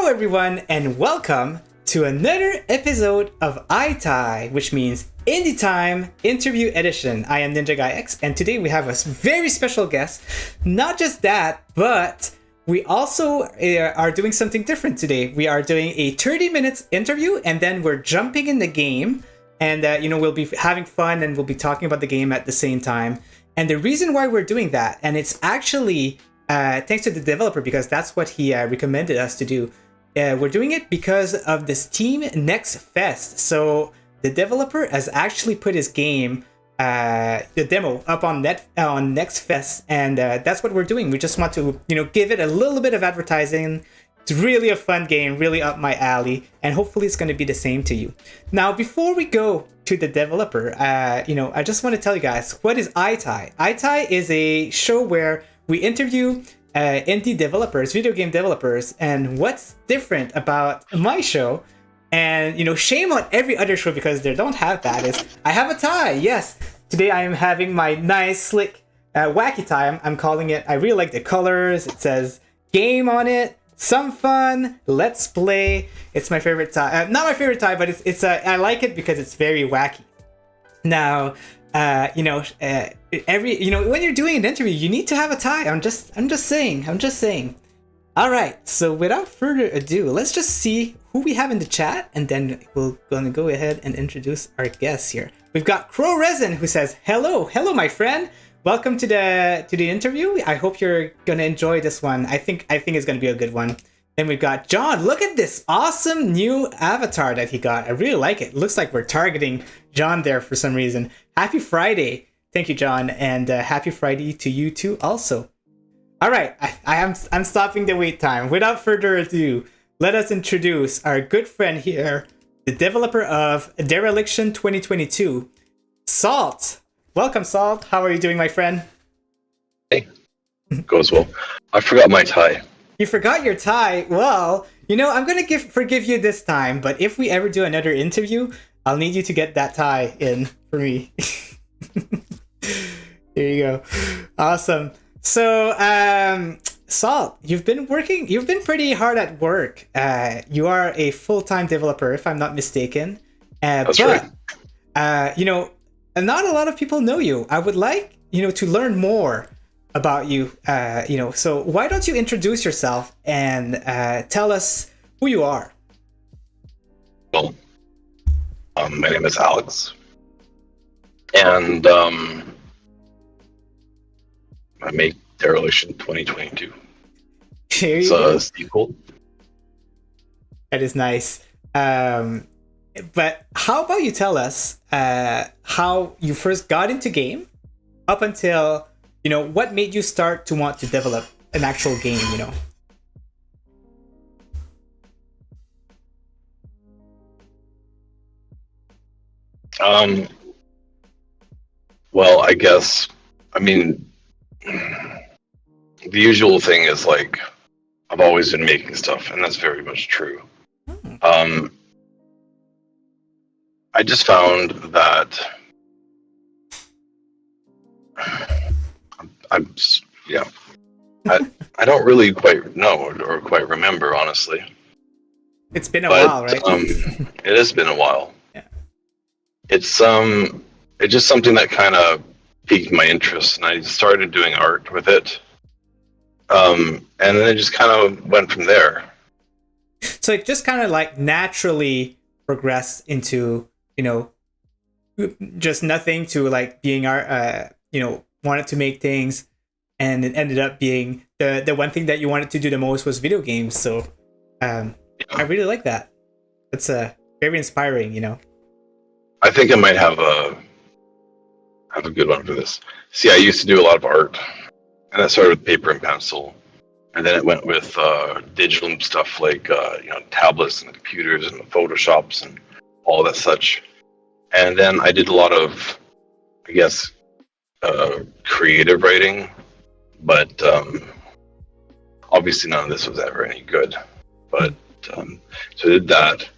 everyone, and welcome to another episode of iTie, which means Indie Time Interview Edition. I am Ninja Guy X, and today we have a very special guest. Not just that, but we also are doing something different today. We are doing a 30 minutes interview, and then we're jumping in the game, and we'll be having fun, and we'll be talking about the game at the same time. And the reason why we're doing that, and it's actually thanks to the developer, because that's what he recommended us to do. We're doing it because of this Team Next Fest. So the developer has actually put his game, the demo, up on Next Fest, and that's what we're doing. We just want to, give it a little bit of advertising. It's really a fun game, really up my alley, and hopefully it's going to be the same to you. Now, before we go to the developer, I just want to tell you guys, what is iTie? iTie is a show where we interview indie developers, video game developers, and what's different about my show, and shame on every other show because they don't have that, is I have a tie. Yes, today I am having my nice, slick, wacky tie. I'm calling it, I really like the colors. It says game on it, some fun, let's play. It's my favorite tie. Not my favorite tie, but it's I like it because it's very wacky. Now, when you're doing an interview, you need to have a tie. I'm just saying. All right, so without further ado, let's just see who we have in the chat, and then we're gonna go ahead and introduce our guests here. We've got Crow Resin, who says hello, my friend. Welcome to the interview. I hope you're gonna enjoy this one. I think it's gonna be a good one. Then we've got John. Look at this awesome new avatar that he got. I really like it. Looks like we're targeting John there for some reason. Happy Friday. Thank you, John. And happy Friday to you too also. All right. I'm stopping the wait time. Without further ado, let us introduce our good friend here, the developer of Dereliction 2022, Salt. Welcome, Salt. How are you doing, my friend? Hey. Goes well. I forgot my tie. You forgot your tie? Well, I'm going to forgive you this time, but if we ever do another interview, I'll need you to get that tie in for me. There you go. Awesome. So, Salt, you've been pretty hard at work. You are a full-time developer, if I'm not mistaken. That's right. Not a lot of people know you. I would like, to learn more about you, so why don't you introduce yourself and tell us who you are? Well, my name is Alex, and I make Dereliction 2022. It's a sequel. That is nice. But how about you tell us how you first got into game up until what made you start to want to develop an actual game, Well, I guess, the usual thing is, like, I've always been making stuff, and that's very much true. I just found that I don't really quite know or quite remember, honestly. It's been a while, right? It has been a while. Yeah. It's just something that kind of piqued my interest, and I started doing art with it. And then it just kind of went from there. So it just kind of like naturally progressed into, just nothing to like being art, wanted to make things, and it ended up being the one thing that you wanted to do the most was video games. So I really like that. It's very inspiring, I think I might have a good one for this. See, I used to do a lot of art, and that started with paper and pencil, and then it went with digital stuff like tablets and computers and Photoshops and all that such. And then I did a lot of, I guess, creative writing, but obviously none of this was ever any good. But so I did that,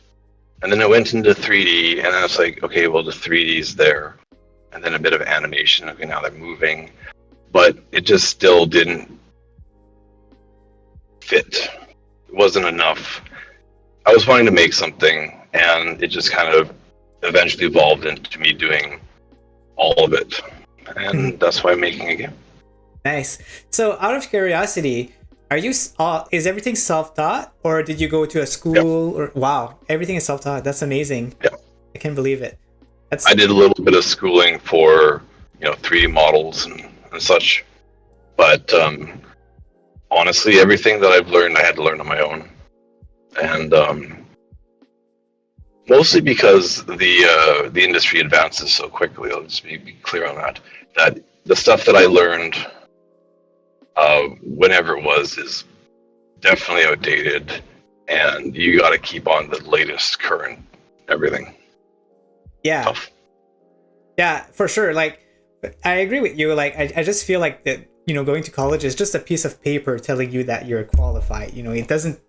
and then I went into 3D, and then it's like, okay, well, the 3D is there, and then a bit of animation. Okay, now they're moving, but it just still didn't fit. It wasn't enough I was wanting to make something, and it just kind of eventually evolved into me doing all of it, and that's why I'm making a game. Nice. So, out of curiosity, are you is everything self-taught, or did you go to a school? Or wow, everything is self-taught. That's amazing. Yeah, I can't believe it. I did a little bit of schooling for 3D models and such, but honestly, everything that I've learned, I had to learn on my own, and mostly because the industry advances so quickly. I'll just be clear on that. That the stuff that I learned, whenever it was, is definitely outdated, and you got to keep on the latest, current everything. Yeah. Tough. Yeah, for sure. Like, I agree with you. Like, I just feel like that, going to college is just a piece of paper telling you that you're qualified. It doesn't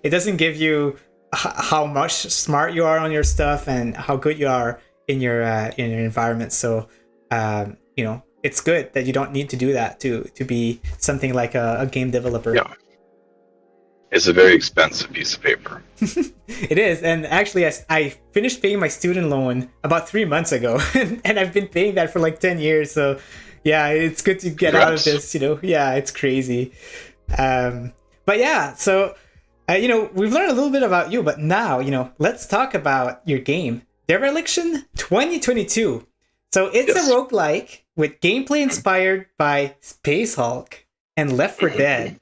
it doesn't give you how much smart you are on your stuff and how good you are in your environment. So, it's good that you don't need to do that to be something like a game developer. Yeah. It's a very expensive piece of paper. It is, and actually, I finished paying my student loan about 3 months ago, and I've been paying that for like 10 years. So, yeah, it's good to get out of this. Yeah, it's crazy. But yeah, so we've learned a little bit about you, but now let's talk about your game, Dereliction 2022. So it's a roguelike with gameplay inspired by Space Hulk and Left 4 Dead.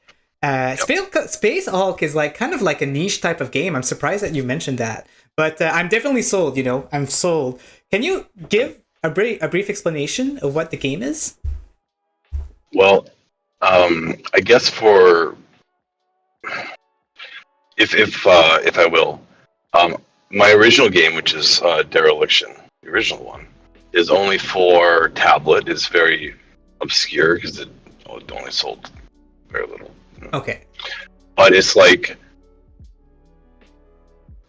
Space Hulk is like kind of like a niche type of game. I'm surprised that you mentioned that, but I'm definitely sold. I'm sold. Can you give a brief explanation of what the game is? Well, I guess if I will, my original game, which is Dereliction, the original one, is only for tablet. It's very obscure because it only sold very little. Okay. But it's like,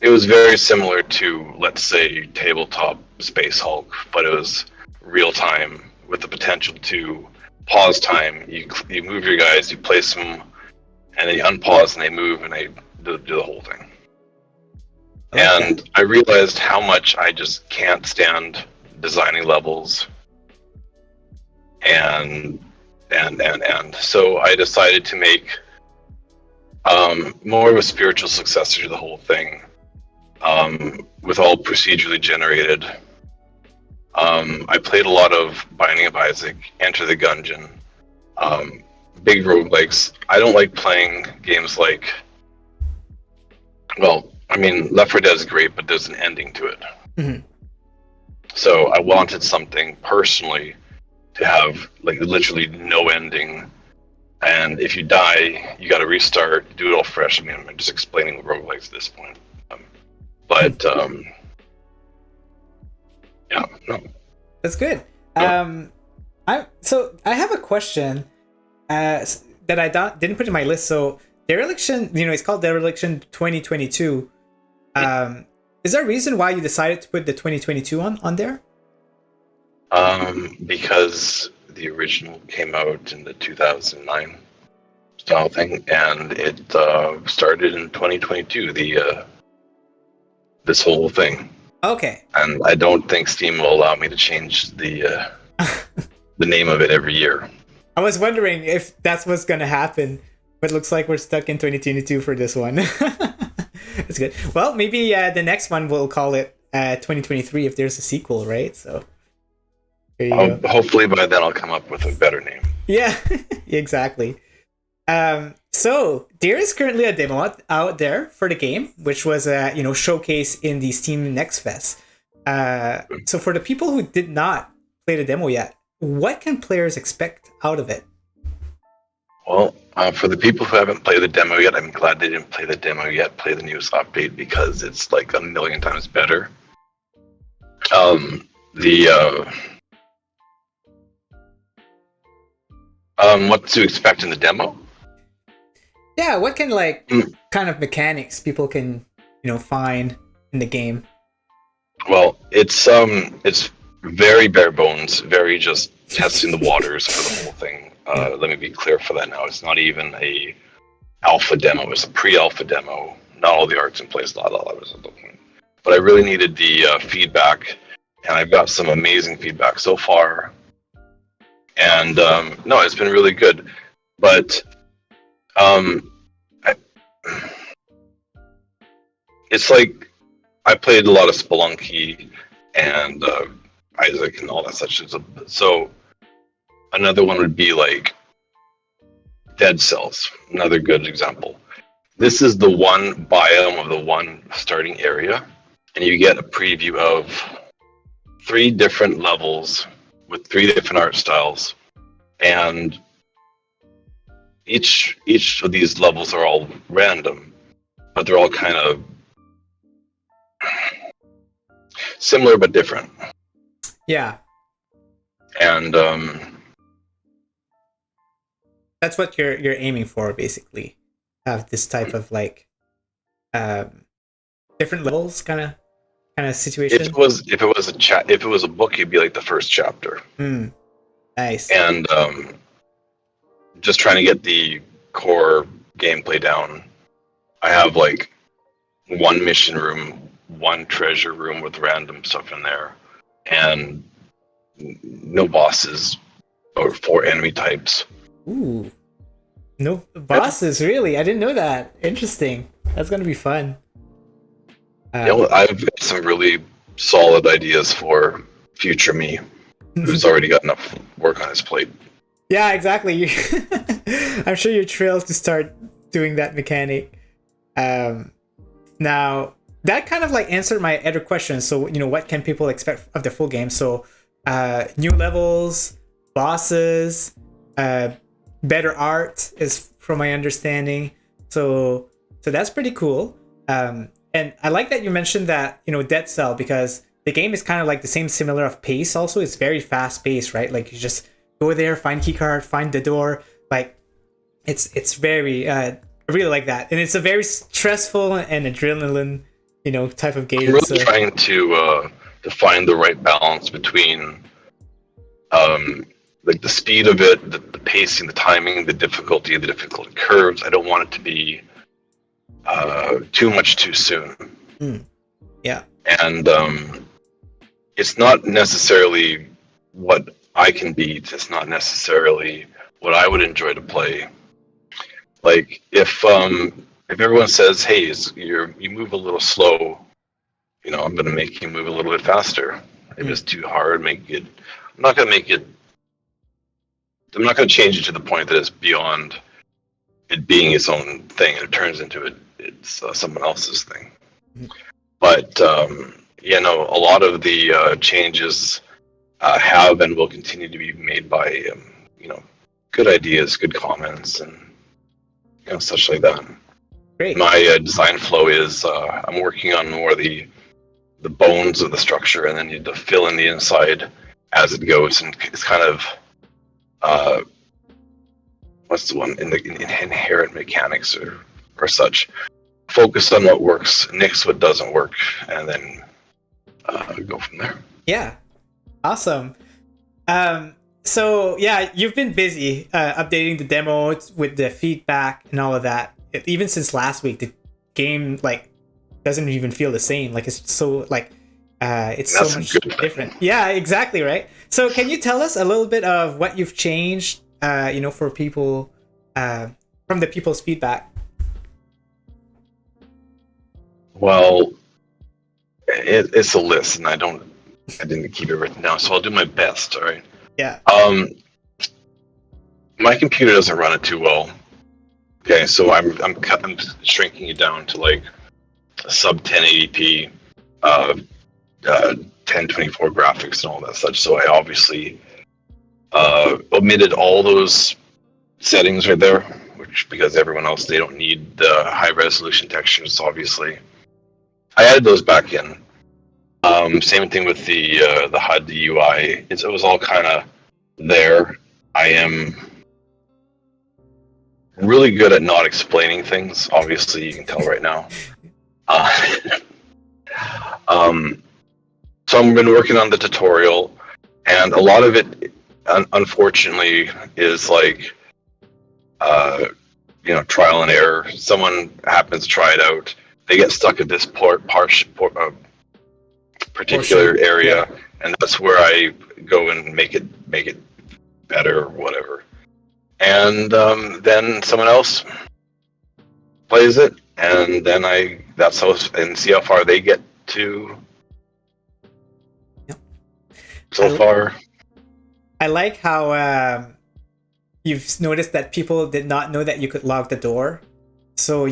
it was very similar to, let's say, tabletop Space Hulk, but it was real time with the potential to pause time. You move your guys, you place them, and then you unpause and they move and they do the whole thing. Okay. And I realized how much I just can't stand designing levels and so I decided to make more of a spiritual successor to the whole thing, with all procedurally generated. I played a lot of Binding of Isaac, Enter the Gungeon, big roguelikes. I don't like playing games like, Left 4 Dead is great, but there's an ending to it. Mm-hmm. So I wanted something personally to have like literally no ending, and if you die, you got to restart, do it all fresh. I'm just explaining roguelikes at this point, yeah, no, that's good. I have a question that I didn't put in my list. So Dereliction, it's called Dereliction 2022. Is there a reason why you decided to put the 2022 on there? Because the original came out in the 2009 style thing, and it started in 2022. This whole thing. Okay. And I don't think Steam will allow me to change the the name of it every year. I was wondering if that's what's gonna happen, but it looks like we're stuck in 2022 for this one. That's good. Well, maybe the next one we'll call it 2023 if there's a sequel, right? So. Hopefully by then I'll come up with a better name. Yeah, exactly. So there is currently a demo out there for the game, which was showcased in the Steam Next Fest. So for the people who did not play the demo yet, what can players expect out of it? Well, for the people who haven't played the demo yet, I'm glad they didn't play the demo yet. Play the newest update because it's like a million times better. What to expect in the demo? Yeah, what can kind of mechanics people can find in the game? Well, it's very bare bones, very just testing the waters for the whole thing. Let me be clear for that now. It's not even a alpha demo. It's a pre-alpha demo. not all the art's in place. Not all of it was at the point. But I really needed the feedback, and I've got some amazing feedback so far. And no, it's been really good. But it's like I played a lot of Spelunky and Isaac and all that such. So another one would be like Dead Cells, another good example. This is the one biome of the one starting area, and you get a preview of 3 different levels with 3 different art styles, and each of these levels are all random, but they're all kind of similar but different. Yeah. And that's what you're aiming for, basically. Have this type of like different levels kind of situation. If it was a book, it'd be like the first chapter. Nice. And just trying to get the core gameplay down. I have like 1 mission room, 1 treasure room with random stuff in there, and no bosses or 4 enemy types. Ooh. No bosses, really? I didn't know that. Interesting. That's gonna be fun. I've got some really solid ideas for future me, who's already got enough work on his plate. Yeah, exactly. I'm sure you're thrilled to start doing that mechanic. Now, that kind of like answered my other question. So, what can people expect of the full game? So, new levels, bosses, better art is from my understanding. So that's pretty cool. And I like that you mentioned that, Dead Cell, because the game is kind of like the same similar of pace also. It's very fast paced, right? Like you just go there, find keycard, find the door. Like it's very, I really like that. And it's a very stressful and adrenaline, type of game. I'm really trying to find the right balance between like the speed of it, the pacing, the timing, the difficulty curves. I don't want it to be too much too soon. Yeah. And it's not necessarily what I can beat. It's not necessarily what I would enjoy to play. Like if everyone says, "Hey, you move a little slow," I'm going to make you move a little bit faster. If it's too hard, I'm not going to change it to the point that it's beyond it being its own thing and it turns into it's someone else's thing. But a lot of the changes have and will continue to be made by good ideas, good comments, and such like that. Great. My design flow is I'm working on more the bones of the structure, and then you need to fill in the inside as it goes, and it's kind of what's the one in the inherent mechanics or such. Focus on what works, nix what doesn't work, and then go from there. Yeah, awesome. So yeah, you've been busy updating the demo with the feedback and all of that. Even since last week, the game doesn't even feel the same. Like it's so it's so much different. Yeah, exactly, right. So can you tell us a little bit of what you've changed? For people from the people's feedback. Well, it's a list, and I didn't keep it written down, so I'll do my best. All right. Yeah. My computer doesn't run it too well. Okay, so I'm shrinking it down to like a sub 1080p, 1024 graphics and all that such. So I obviously omitted all those settings right there, because everyone else, they don't need the high resolution textures. Obviously, I added those back in. Same thing with the HUD, the UI. It was all kind of there. I am really good at not explaining things. Obviously, you can tell right now. So I've been working on the tutorial, and a lot of it, unfortunately, is like, trial and error. Someone happens to try it out, they get stuck at this particular Portion. area, Yeah. and that's where I go and make it better or whatever. And then someone else plays it, and then that's how, and see how far they get to. Yep. So far, I like how you've noticed that people did not know that you could lock the door. So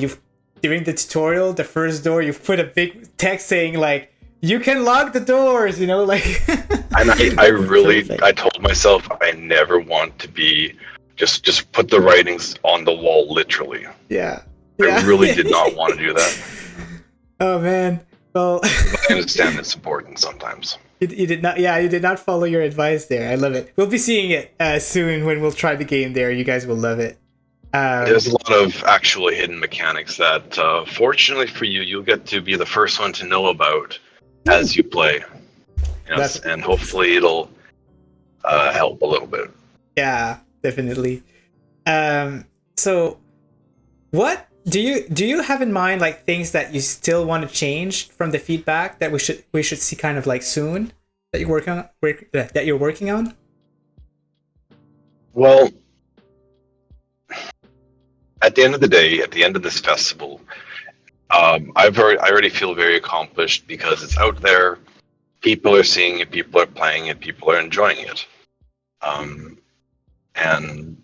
during the tutorial, the first door, you've put a big text saying like, you can lock the doors, like. And I told myself I never want to be just put the writings on the wall, literally. Yeah. I really did not want to do that. Oh man. Well, I understand it's important sometimes. You did not. Yeah, you did not follow your advice there. I love it. We'll be seeing it soon when we'll try the game there. You guys will love it. There's a lot of actually hidden mechanics that, fortunately for you, you'll get to be the first one to know about as you play. Yes, and hopefully it'll help a little bit. Yeah, definitely. So, what do you have in mind, like things that you still want to change from the feedback that we should see kind of like soon that you're working on? Well, at the end of the day, at the end of this festival, I already feel very accomplished because it's out there. People are seeing it, people are playing it, people are enjoying it, and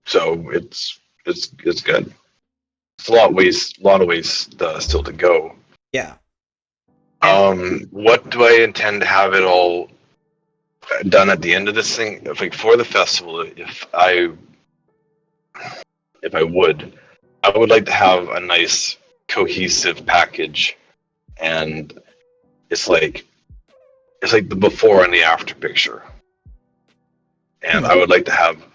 so it's good. It's a lot of ways still to go. Yeah. What do I intend to have it all done at the end of this thing? Like for the festival, if I would like to have a nice cohesive package, and it's like the before and the after picture. And I would like to have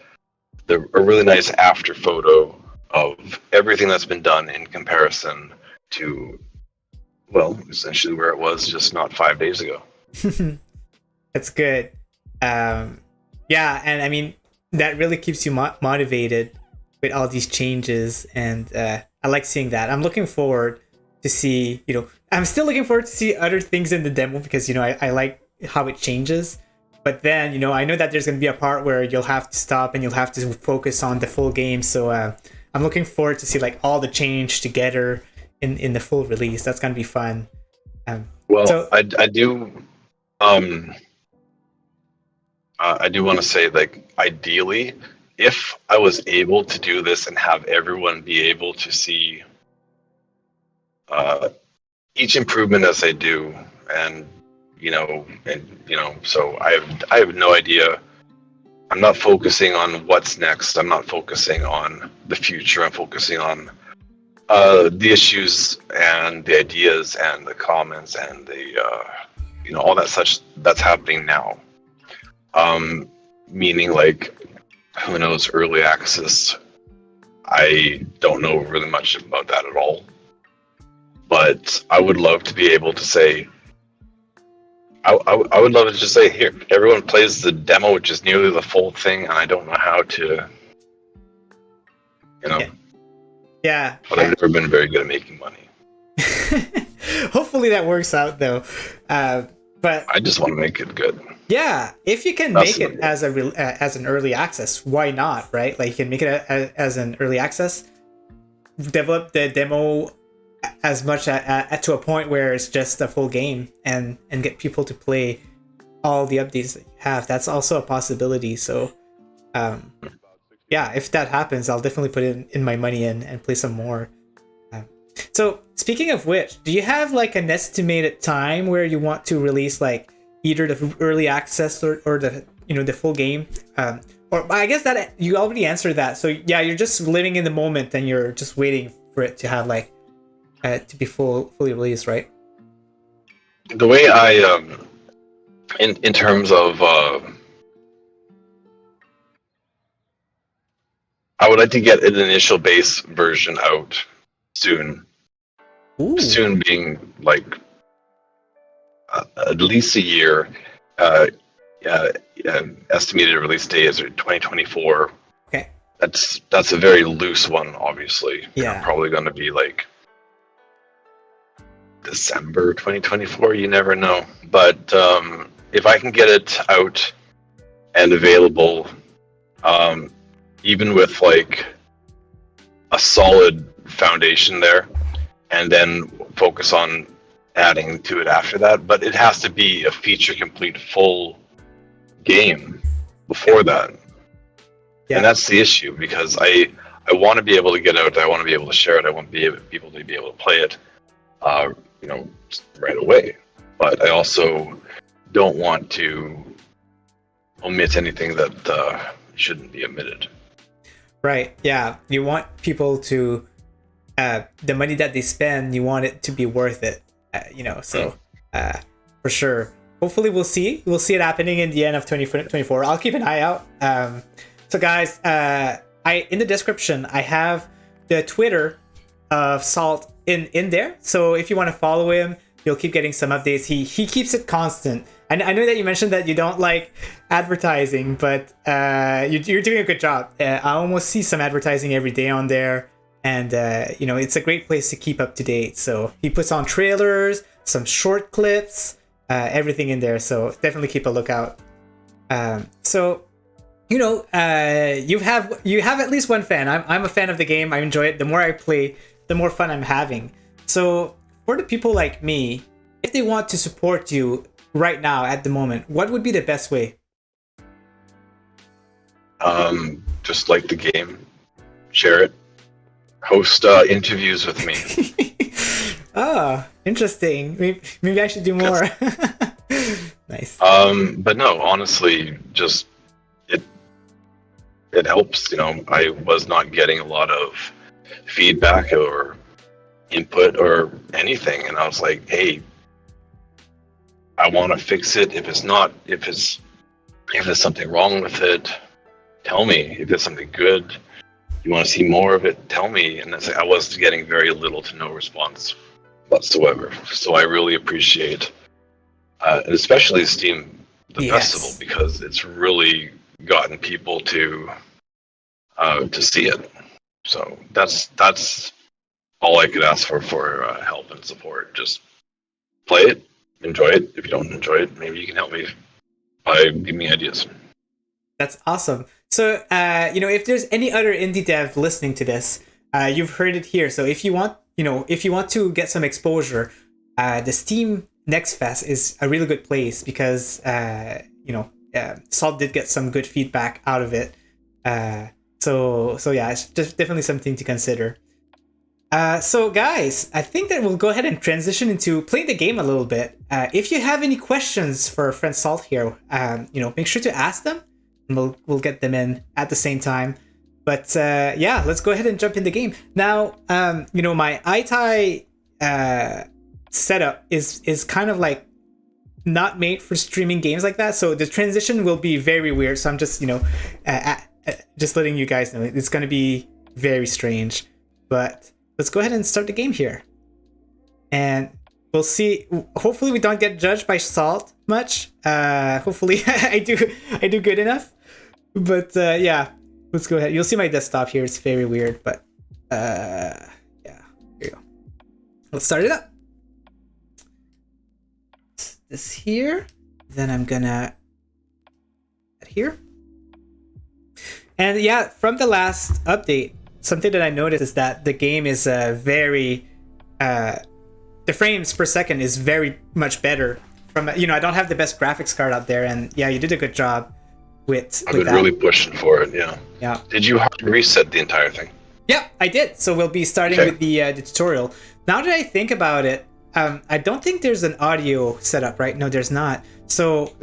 a really nice after photo of everything that's been done in comparison to, well, essentially where it was just not 5 days ago. That's good. Yeah, and I mean, that really keeps you motivated with all these changes, and I like seeing that. I'm looking forward to see, I'm still looking forward to see other things in the demo because, I like how it changes. But then, I know that there's going to be a part where you'll have to stop and you'll have to focus on the full game. So I'm looking forward to see like all the change together in the full release. That's going to be fun. I do want to say, like, ideally, if I was able to do this and have everyone be able to see each improvement as I do, and so I have no idea. I'm not focusing on what's next. I'm not focusing on the future. I'm focusing on the issues and the ideas and the comments and the all that such that's happening now. Meaning, like, who knows, early access. I don't know really much about that at all. But I would love to be able to say, I would love to just say, here, everyone plays the demo, which is nearly the full thing, and I don't know how to, Yeah. But I've never been very good at making money. Hopefully that works out, though. But I just want to make it good. Yeah, if you can make it as an early access, why not, right? Like, you can make it as an early access, develop the demo as much to a point where it's just a full game, and get people to play all the updates that you have. That's also a possibility. So, yeah, if that happens, I'll definitely put in my money and play some more. So, speaking of which, do you have like an estimated time where you want to release like either the early access or the the full game? Or I guess that you already answered that. So yeah, you're just living in the moment and you're just waiting for it to have like to be fully released, right? The way I in terms of I would like to get an initial base version out soon. Ooh. Soon being like at least a year. Estimated release date is 2024. Okay. That's a very loose one, obviously. Yeah. I'm probably going to be like December 2024. You never know. But if I can get it out and available, even with like a solid foundation there, and then focus on adding to it after that. But it has to be a feature complete full game before that. Yeah. And that's the issue, because I want to be able to get out, I want to be able to share it, I want people to be able to play it right away. But I also don't want to omit anything that shouldn't be omitted. Right. Yeah. You want people to the money that they spend, you want it to be worth it. For sure. Hopefully we'll see it happening in the end of 2024. I'll keep an eye out. So guys, in the description I have the Twitter of Salt in there. So if you want to follow him, you'll keep getting some updates. He keeps it constant. And I know that you mentioned that you don't like advertising, but you're doing a good job. I almost see some advertising every day on there, and it's a great place to keep up to date. So he puts on trailers, some short clips, everything in there. So definitely keep a lookout. You have at least one fan. I'm a fan of the game. I enjoy it. The more I play, the more fun I'm having. So for the people like me, if they want to support you right now at the moment, what would be the best way? Just like the game, share it, host interviews with me. Oh, interesting. Maybe I should do more. Nice. But no, honestly, just it helps. I was not getting a lot of feedback or input or anything, and I was like, hey, I want to fix it. If there's something wrong with it, tell me. If there's something good, you want to see more of it, tell me. And I was getting very little to no response whatsoever. So I really appreciate, and especially Steam, the festival, because it's really gotten people to see it. So that's all I could ask for help and support. Just play it, enjoy it. If you don't enjoy it, maybe you can help me by giving me ideas. That's awesome. So if there's any other indie dev listening to this, you've heard it here. So if you want to get some exposure, the Steam Next Fest is a really good place, because Salt did get some good feedback out of it. So yeah, it's just definitely something to consider. So guys, I think that we'll go ahead and transition into playing the game a little bit. If you have any questions for friend Salt here, make sure to ask them, and we'll get them in at the same time. But let's go ahead and jump in the game. Now, my iTie setup is kind of like not made for streaming games like that, so the transition will be very weird. So I'm just just letting you guys know it's going to be very strange. But let's go ahead and start the game here, and we'll see. Hopefully we don't get judged by Salt much. Hopefully I do good enough. But let's go ahead. You'll see my desktop here. It's very weird, but here you go. Let's start it up. This here, then I'm gonna add here. And from the last update, something that I noticed is that the game is very the frames per second is very much better. From I don't have the best graphics card out there, and you did a good job with I've been that. really pushing for it. Yeah. Did you hard reset the entire thing? Yeah, I did. So we'll be starting with the tutorial. Now that I think about it, I don't think there's an audio setup, right? No, there's not. So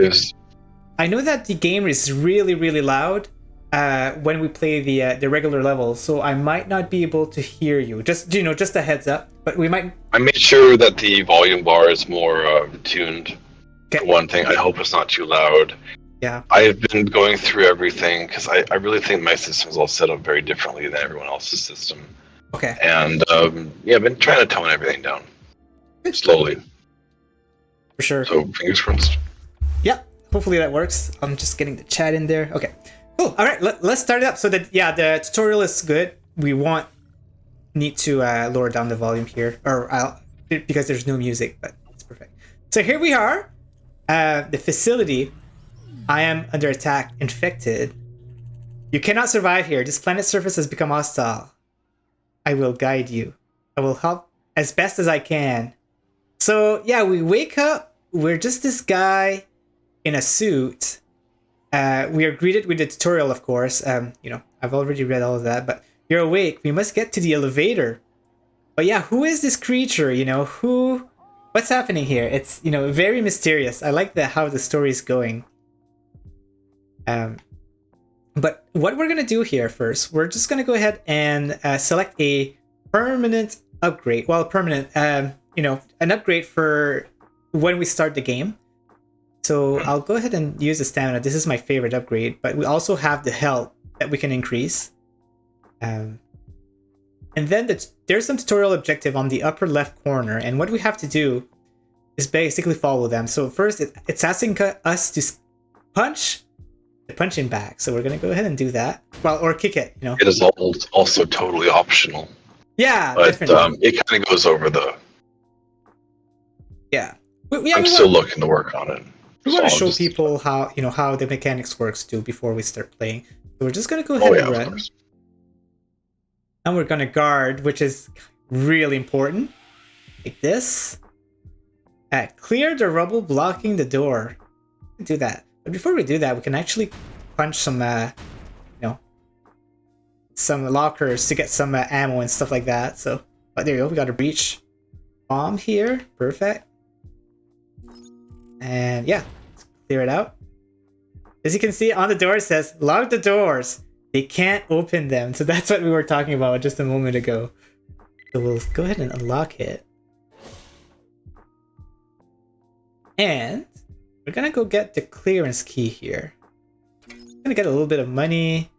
I know that the game is really, really loud when we play the regular levels, so I might not be able to hear you. Just a heads up. But we might. I made sure that the volume bar is more tuned. Okay. One thing, I hope it's not too loud. Yeah. I've been going through everything because I really think my system is all set up very differently than everyone else's system. Okay. And I've been trying to tone everything down slowly. For sure. So fingers crossed. Yeah. Hopefully that works. I'm just getting the chat in there. Okay. Cool. All right. Let's start it up. So that the tutorial is good. We need to lower down the volume here, or because there's no music, but it's perfect. So here we are. The facility. I am under attack, infected. You cannot survive here. This planet's surface has become hostile. I will guide you. I will help as best as I can. So yeah, we wake up. We're just this guy in a suit. We are greeted with the tutorial, of course. I've already read all of that, but you're awake. We must get to the elevator. But yeah, who is this creature? What's happening here? It's, very mysterious. I like how the story is going. But what we're going to do here first, we're just going to go ahead and select a permanent upgrade. Well, permanent, an upgrade for when we start the game. So I'll go ahead and use the stamina. This is my favorite upgrade, but we also have the health that we can increase. And then there's some tutorial objective on the upper left corner, and what we have to do is basically follow them. So first, it's asking us to punch the punching bag. So we're gonna go ahead and do that. Well, or kick it. It is also totally optional. Yeah, but definitely. It kind of goes over the. Yeah. I'm still looking to work on it. We want to show people how the mechanics works too before we start playing. So we're just gonna go ahead and run. And we're gonna guard, which is really important. Like this. Clear the rubble blocking the door. Do that. But before we do that, we can actually punch some lockers to get some ammo and stuff like that. So, but there you go. We got a breach bomb here. Perfect. And yeah, let's clear it out. As you can see on the door, it says, lock the doors. They can't open them. So that's what we were talking about just a moment ago. So we'll go ahead and unlock it. And we're gonna go get the clearance key here. Gonna get a little bit of money.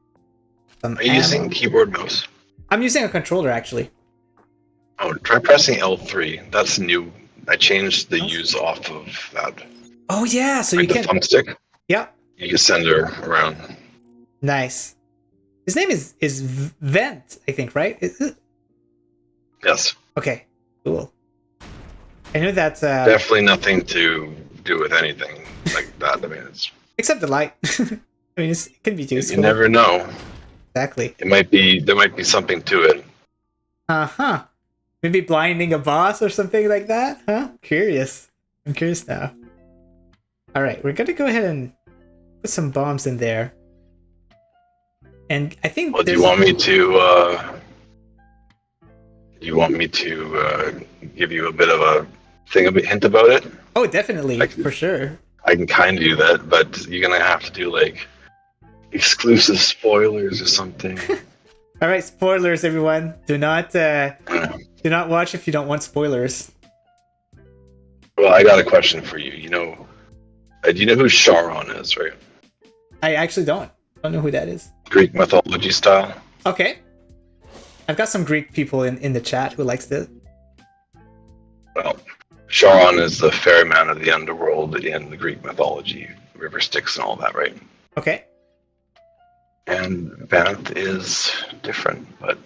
Are you using keyboard mouse? I'm using a controller actually. Oh, try pressing L3. That's new. I changed the use off of that. Oh yeah, so you can. The thumbstick. Yep. You can send her around. Nice. His name is Vent, I think, right? Is it? Yes. Okay. Cool. I know that's definitely nothing to do with anything like that. I mean, it's except the light. I mean, it can be useful. You never know. Exactly. There might be something to it. Uh-huh. Maybe blinding a boss or something like that, huh? Curious. I'm curious now. All right, we're gonna go ahead and put some bombs in there. And I think. Well, do you want me to give you a bit of a hint about it? Oh, definitely, for sure. I can kind of do that, but you're gonna have to do like exclusive spoilers or something. All right, spoilers, everyone. Do not watch if you don't want spoilers. Well, I got a question for you. Do you know who Charon is, right? I actually don't know who that is. Greek mythology style. Okay. I've got some Greek people in the chat who likes this. Well, Charon is the ferryman of the underworld in the Greek mythology, river Styx and all that, right? Okay. And Vanth is different, but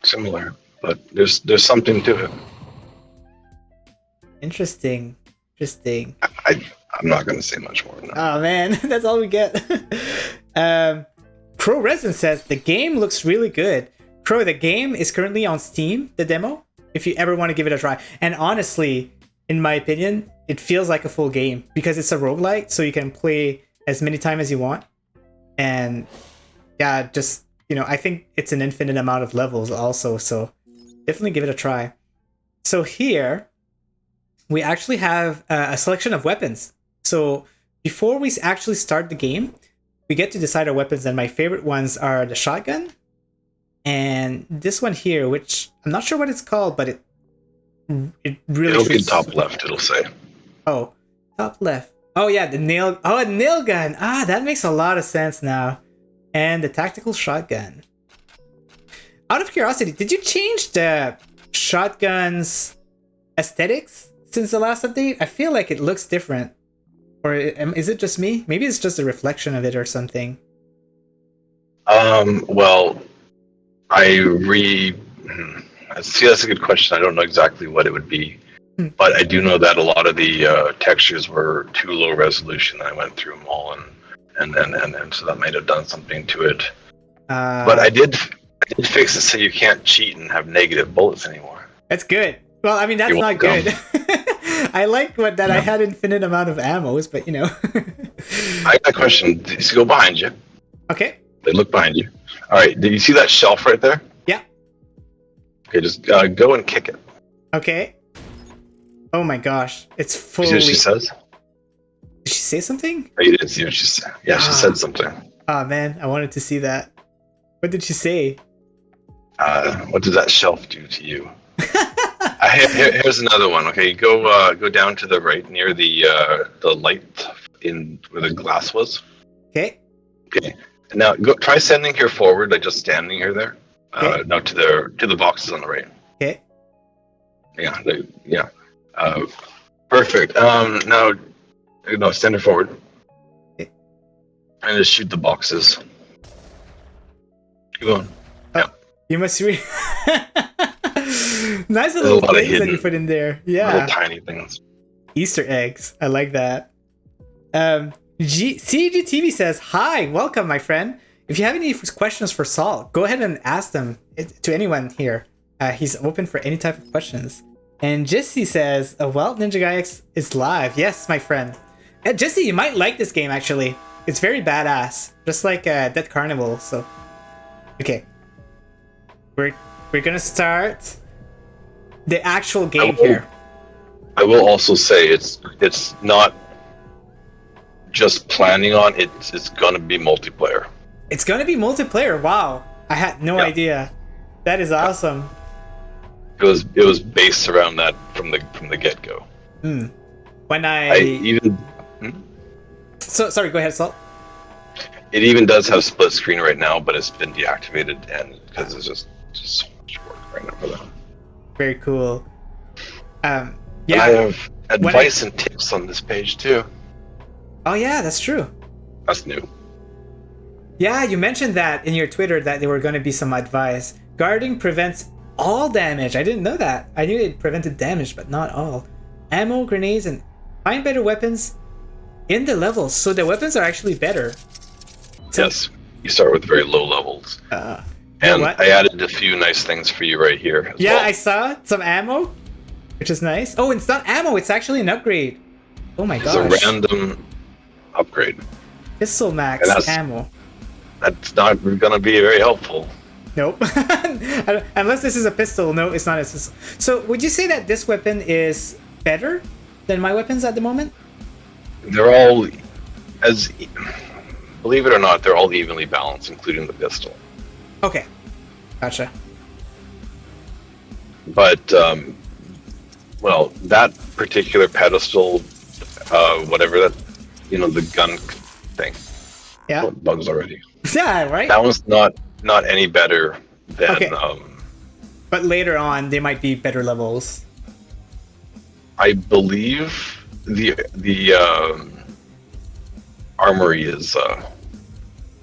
similar. But there's something to it. Interesting. I'm not going to say much more than that. Oh man, that's all we get. Crow Resin says the game looks really good. Crow, the game is currently on Steam, the demo, if you ever want to give it a try. And honestly, in my opinion, it feels like a full game because it's a roguelite, so you can play as many times as you want. And yeah, just, I think it's an infinite amount of levels also, so definitely give it a try. So here, we actually have a selection of weapons. So before we actually start the game, we get to decide our weapons, and my favorite ones are the shotgun and this one here, which I'm not sure what it's called, but it really it'll be top left, it'll say. Oh, top left. Oh yeah, a nail gun. Ah, that makes a lot of sense now. And the tactical shotgun. Out of curiosity, did you change the shotgun's aesthetics since the last update? I feel like it looks different. Or is it just me? Maybe it's just a reflection of it or something. Well, I See, that's a good question. I don't know exactly what it would be, but I do know that a lot of the textures were too low resolution. I went through them all, and so that might have done something to it. But I did fix it so you can't cheat and have negative bullets anymore. That's good. Well, I mean, that's not good. I like that I had infinite amount of ammos, but I got a question. So go behind you. Okay. They look behind you. All right. Did you see that shelf right there? Yeah. Okay, just go and kick it. Okay. Oh my gosh, it's fully. You see what she says? Did she say something? Oh, you didn't see what she said. Yeah, she said something. Oh man, I wanted to see that. What did she say? What does that shelf do to you? Here's another one. Okay, go down to the right near the light in where the glass was. Okay. Okay. Now try sending her forward, like just standing her there. Okay. No, to the boxes on the right. Okay. Yeah. Perfect. Now, no, send her forward. Okay. And just shoot the boxes. Keep going. Yeah. You must read. Nice little things that you put in there. Yeah. Little tiny things. Easter eggs. I like that. CGTV says, "Hi, welcome, my friend. If you have any questions for Saul, go ahead and ask them to anyone here. He's open for any type of questions." And Jesse says, "Well, Ninja Guy X is live." Yes, my friend. Jesse, you might like this game actually. It's very badass, just like Death Carnival. So, okay, we're gonna start the actual game here. I will also say it's not just planning on it's gonna be multiplayer. It's gonna be multiplayer. Wow, I had no idea. That is awesome. It was based around that from the get go. When I even so sorry. Go ahead, Salt. It even does have split screen right now, but it's been deactivated, and because it's just so much work right now for that. Very cool. Yeah. And I have advice and tips on this page too. Oh yeah, that's true. That's new. Yeah, you mentioned that in your Twitter that there were going to be some advice. Guarding prevents all damage. I didn't know that. I knew it prevented damage, but not all. Ammo, grenades, and find better weapons in the levels. So the weapons are actually better. Yes, you start with very low levels. And I added a few nice things for you right here. Yeah, well. I saw some ammo, which is nice. Oh, it's not ammo. It's actually an upgrade. Oh my gosh. It's a random upgrade. Pistol max ammo. That's not going to be very helpful. Nope. Unless this is a pistol. No, it's not a pistol. So would you say that this weapon is better than my weapons at the moment? They're all, believe it or not, they're all evenly balanced, including the pistol. Okay. Gotcha. But, well, that particular pedestal, whatever that, the gun thing. Yeah. Oh, bugs already. Yeah, right? That one's not any better than... Okay. But later on, they might be better levels. I believe the armory is...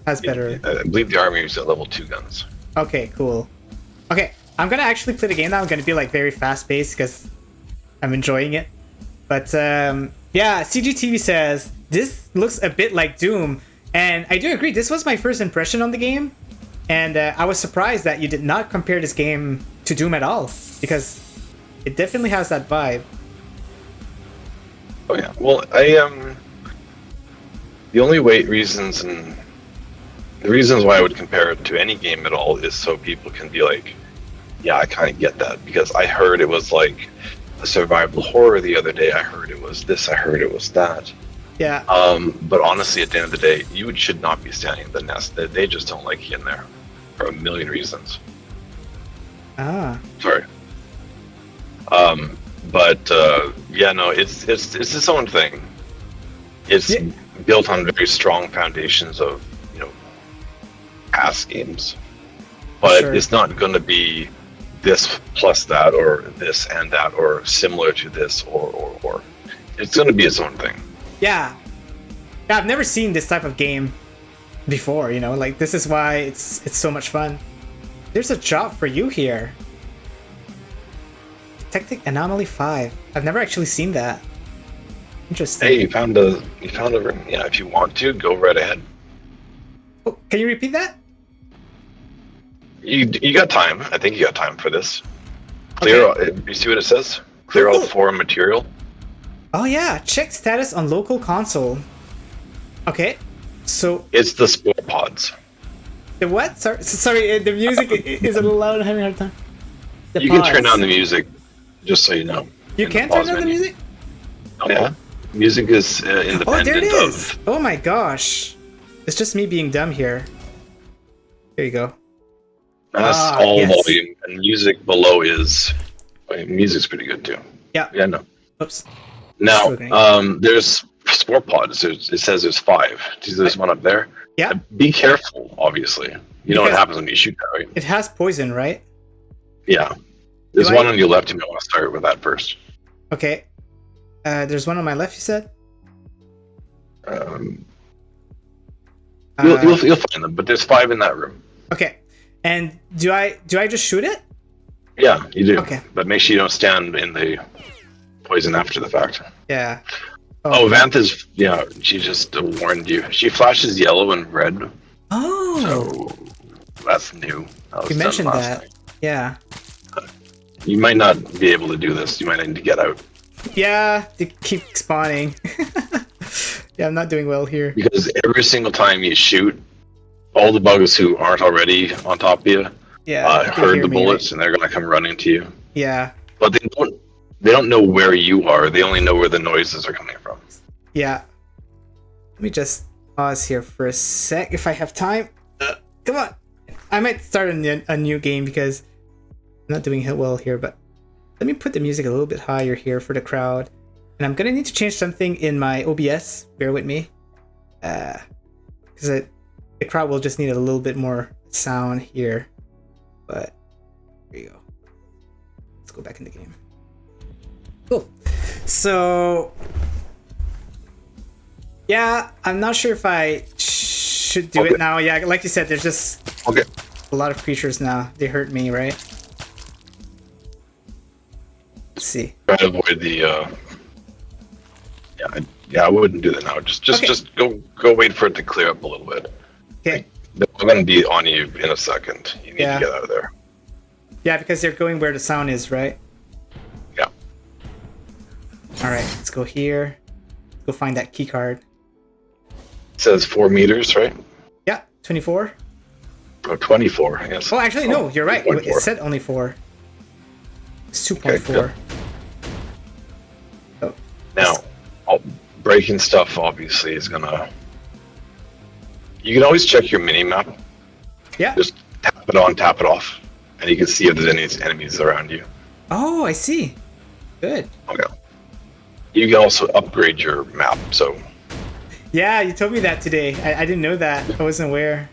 has better... I believe the armory is at level 2 guns. Okay, cool. Okay, I'm gonna actually play the game now. I'm gonna be like very fast-paced because I'm enjoying it. But yeah, CGTV says, this looks a bit like Doom. And I do agree, this was my first impression on the game. And I was surprised that you did not compare this game to Doom at all. Because it definitely has that vibe. Oh yeah, well, the only reasons why I would compare it to any game at all is so people can be like, yeah, I kind of get that, because I heard it was like a survival horror the other day. I heard it was this. I heard it was that. Yeah. But honestly, at the end of the day, you should not be standing in the nest. They just don't like you in there for a million reasons. Ah. Sorry. But yeah, no, it's its own thing. It's built on very strong foundations of past games, but it's not going to be this plus that, or this and that, or similar to this, or it's going to be its own thing. Yeah, I've never seen this type of game before. Like this is why it's so much fun. There's a job for you here. Tectic Anomaly 5. I've never actually seen that. Interesting. Hey, you found a room. Yeah, if you want to, go right ahead. Oh, can you repeat that? You got time. I think you got time for this. Clear. Okay. You see what it says? Clear all Cool. foreign material. Oh yeah, check status on local console. Okay, so It's the spore pods. the what? Sorry, the music is a little loud. I'm having a hard time. The You pods. can turn down the music, just so you know. You in can the turn pause down the menu. music? Oh yeah. Music is independent Oh, there it is. of. Oh my gosh. It's just me being dumb here. There you go. That's Ah, all yes. volume, and music below is. Music's pretty good too. Yeah. Yeah, no. Oops. Now, Struggling. there's spore pods. It says there's 5. See, there's one up there. Yeah. Be careful, obviously. You know what Because- happens when you shoot that, right? It has poison, right? Yeah. There's Do one I- on your left. You might want to start with that first. Okay. There's one on my left, you said? You'll find them, but there's 5 in that room. Okay. And do I just shoot it? Yeah, you do. Okay. But make sure you don't stand in the poison after the fact. Yeah. Oh, Vantha's, yeah, she just warned you. She flashes yellow and red, Oh. so that's new. That was You done mentioned last that. night. Yeah. You might not be able to do this. You might need to get out. Yeah, they keep spawning. Yeah, I'm not doing well here. Because every single time you shoot, all the bugs who aren't already on top of you Yeah. they heard hear the me, bullets, right? and they're going to come running to you. Yeah. But they don't know where you are. They only know where the noises are coming from. Yeah. Let me just pause here for a sec if I have time. Come on. I might start a new game because I'm not doing well here, but let me put the music a little bit higher here for the crowd. And I'm gonna need to change something in my OBS. Bear with me. Because the crowd will just need a little bit more sound here. But here you go. Let's go back in the game. Cool. So yeah, I'm not sure if I should do it now. Yeah, like you said, there's just Okay. a lot of creatures now. They hurt me, right? Let's see. Try to avoid the. I wouldn't do that now. Okay. Just go wait for it to clear up a little bit. Okay. They're going to be on you in a second. You need Yeah. to get out of there. Yeah, because they're going where the sound is, right? Yeah. All right, let's go here. Let's go find that key card. It says 4 meters, right? Yeah, 24. Oh, 24. Yes. Oh, actually, no, you're right. It 2.4. said only 4. It's 2.4. Okay, good. Oh, Now, breaking stuff obviously is gonna. You can always check your mini map. yeah. Just tap it on, tap it off, and you can see if there's any enemies around you. Oh, I see. Good. Okay. You can also upgrade your map. So Yeah, you told me that today. I didn't know that. I wasn't aware.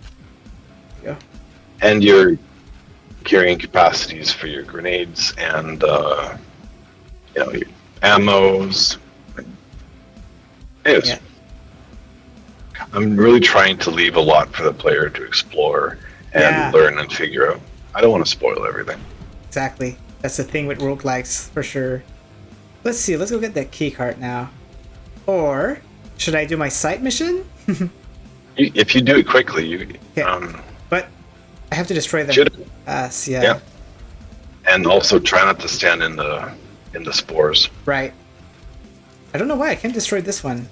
There you go. and your carrying capacities for your grenades and your ammos. Anyways, Yeah. I'm really trying to leave a lot for the player to explore and Yeah. learn and figure out. I don't want to spoil everything. Exactly. That's the thing with roguelikes, for sure. Let's see. Let's go get that key card now. Or should I do my side mission? If you do it quickly, you Okay. But I have to destroy them. should. Yeah. Yeah. And also try not to stand in the spores. Right. I don't know why I can't destroy this one.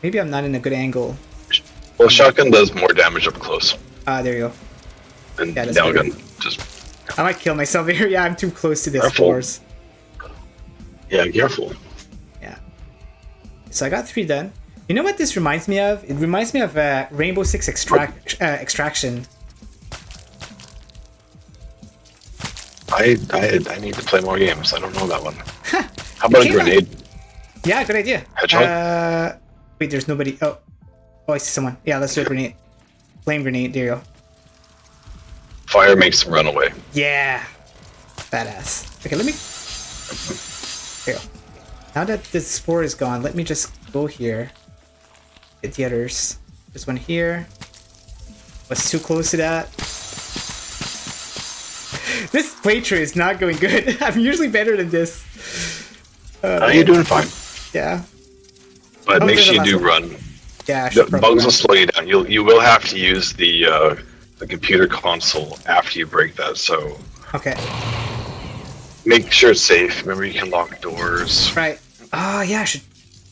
Maybe I'm not in a good angle. Well, shotgun does more damage up close, There you go. and Yeah, that's nail better. gun just I might kill myself here. Yeah, I'm too close to the Careful. spores. careful. Yeah. So I got 3 done. You know what this reminds me of? It reminds me of Rainbow Six Extraction. I need to play more games. I don't know that one. How about a came out- grenade? Yeah, good idea. Hedgehog? Wait, there's nobody. Oh, I see someone. Yeah, let's do a grenade. Flame grenade. There you go. Fire makes them run away. Yeah. Badass. Okay, let me. There you go. Now that the spore is gone, let me just go here. Get the others. There's one here. Was too close to that. This playthrough is not going good. I'm usually better than this. You're doing fine. Yeah. But make sure you do run. Yeah, The bugs will slow you down. You will have to use the computer console after you break that. So okay. Make sure it's safe. Remember, you can lock doors. Right. Oh yeah, I should.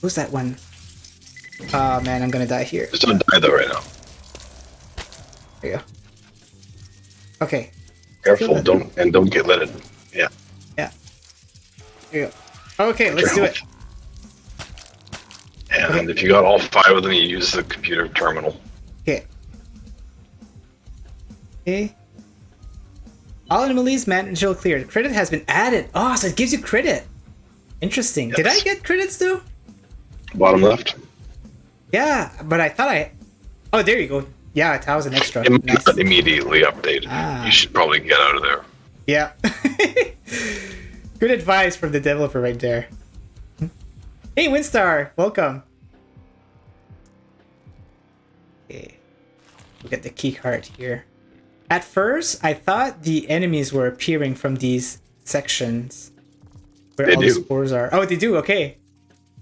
Who's that one? Oh man, I'm gonna die here. Just don't die though right now. There you go. Okay. Careful, don't get lit. Yeah. Yeah. There you go. Okay, let's do it. And if you got all 5 of them, you use the computer terminal. Okay. Okay. All anomalies manageable cleared. Credit has been added. Oh, so it gives you credit. Interesting. Yes. Did I get credits too? Bottom left. Yeah, but I thought I... Oh, there you go. Yeah, that was an extra. It might not immediately update. You should probably get out of there. Yeah. Good advice from the developer right there. Hey, Winstar! Welcome! Okay. We'll get the key card here. At first, I thought the enemies were appearing from these sections. Where all the spores are. Oh, they do? Okay.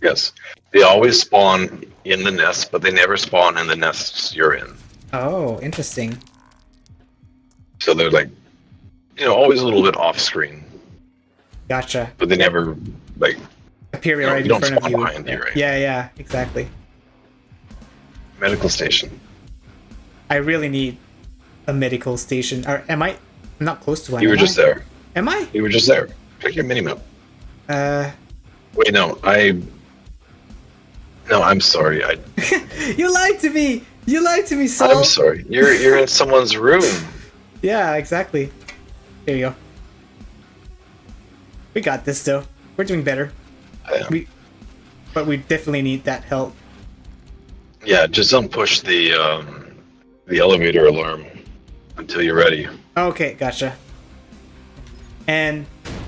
Yes. They always spawn in the nest, but they never spawn in the nests you're in. Oh, interesting. So they're like, always a little bit off screen. Gotcha. But they never, like... appear right in front of you. Behind you, right? Yeah, exactly. Medical station. I really need a medical station. Or am I? I'm not close to one. You were just there. Am I? You were just there. Check your minimap. Wait, no, I'm sorry. You lied to me. You lied to me, Saul. I'm sorry. You're in someone's room. Yeah, exactly. There you go. We got this, though. We're doing better. But we definitely need that help. Yeah, just don't push the elevator alarm until you're ready. Okay, gotcha. And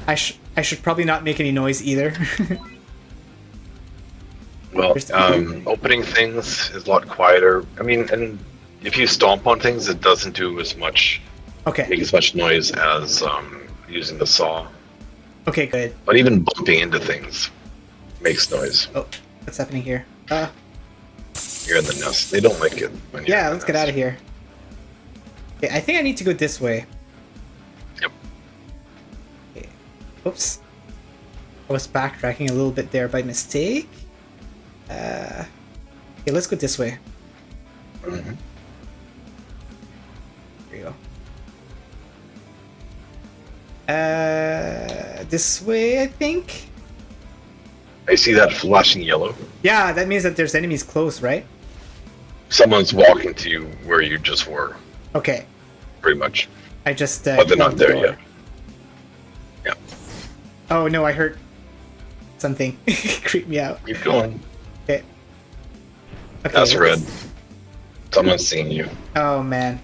I should probably not make any noise either. Well, opening things is a lot quieter. I mean, and if you stomp on things, it doesn't do as much. Okay. Make as much noise as using the saw. Okay, good. But even bumping into things makes noise. Oh, what's happening here? You're in the nest. They don't like it when you're in the let's get out of here. Okay, I think I need to go this way. Yep. Okay. Oops. I was backtracking a little bit there by mistake. Okay, let's go this way. Mm-hmm. There you go. This way, I think. I see that flashing yellow. Yeah, that means that there's enemies close, right? Someone's walking to you where you just were. Okay. Pretty much. I just. But they're not there yet. Yeah. Oh no, I heard something. Creep me out. Keep going. Okay. That's red. Someone's seeing you. Oh man.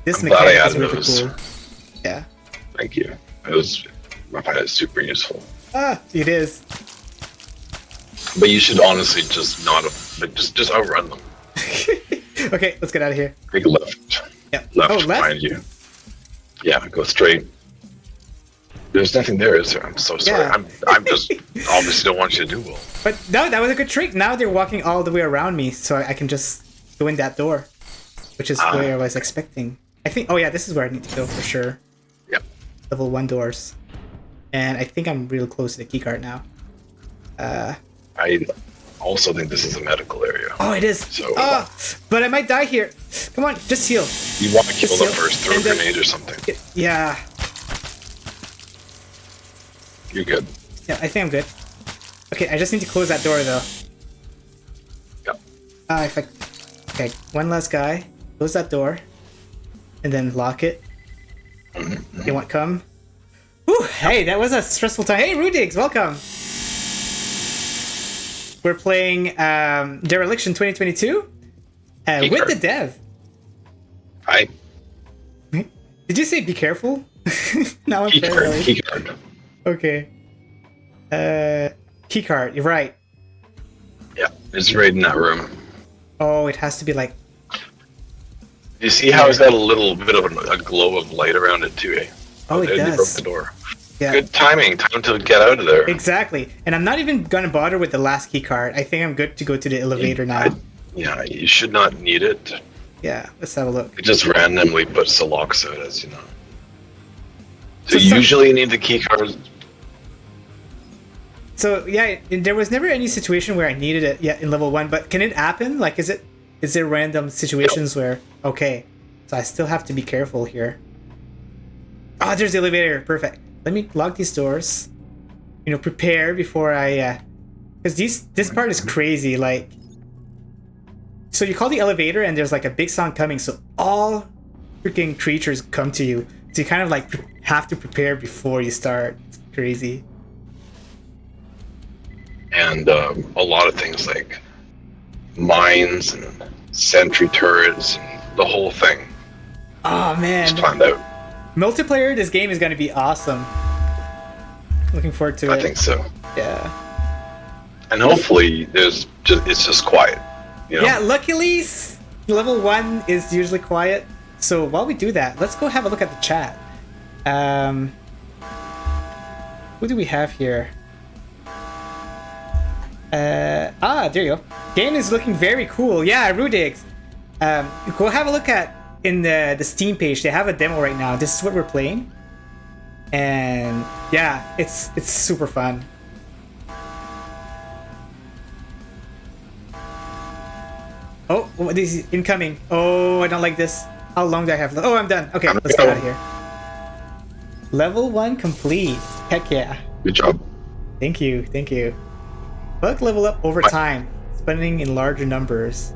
This I'm glad I mechanic is added really those. cool. Yeah. Thank you. I find it super useful. It is. But you should honestly just not, just outrun them. Okay, let's get out of here. Take a left. Yep. Left behind you. Yeah, go straight. There's nothing there, is there? I'm so sorry. Yeah. I'm just obviously don't want you to do well. But no, that was a good trick. Now they're walking all the way around me, so I can just go in that door, which is where I was expecting. I think. Oh yeah, this is where I need to go for sure. Yep. Level 1 doors, and I think I'm real close to the keycard now. I also think this is a medical area. Oh, it is. So, but I might die here. Come on, just heal. You want to kill them first? Throw a grenade or something. Yeah. You're good. Yeah, I think I'm good. Okay, I just need to close that door though. Yep. Okay, one last guy. Close that door, and then lock it. Mm-hmm. You want come? Whew, hey, that was a stressful time. Hey, Rudigs, welcome. We're playing Dereliction 2022 with the dev. Hi. Did you say be careful? Now I'm paranoid. Keycard. Okay. Keycard, you're right. Yeah, it's right in that room. Oh, it has to be like... You see how it's got a little bit of a glow of light around it too, eh? Oh, it there does. they broke the door. Yeah. Good timing. Time to get out of there. Exactly. And I'm not even gonna bother with the last key card. I think I'm good to go to the elevator now. Yeah, you should not need it. Yeah, let's have a look. It just randomly puts the locks out, as you know. So So usually you need the key cards. So yeah, there was never any situation where I needed it yet in level 1, but can it happen? Like, is there random situations where, okay, so I still have to be careful here. Oh, there's the elevator. Perfect. Let me lock these doors. You know, prepare before I, because this part is crazy. Like, so you call the elevator and there's like a big sound coming, so all freaking creatures come to you. So you kind of like have to prepare before you start. It's crazy. And a lot of things like mines and sentry turrets and the whole thing. Oh man. Just planned out. Multiplayer, this game is going to be awesome. Looking forward to it. I think so. Yeah. And hopefully it's just quiet. You know? Yeah, luckily level 1 is usually quiet. So while we do that, let's go have a look at the chat. Who do we have here? There you go. Game is looking very cool. Yeah, Rudigs. Go have a look at in the Steam page. They have a demo right now. This is what we're playing. And yeah, it's super fun. Oh, this is incoming. Oh, I don't like this. How long do I have? Oh, I'm done. Okay, let's get out of here. Level 1 complete. Heck yeah. Good job. Thank you. Bug level up over time, spending in larger numbers.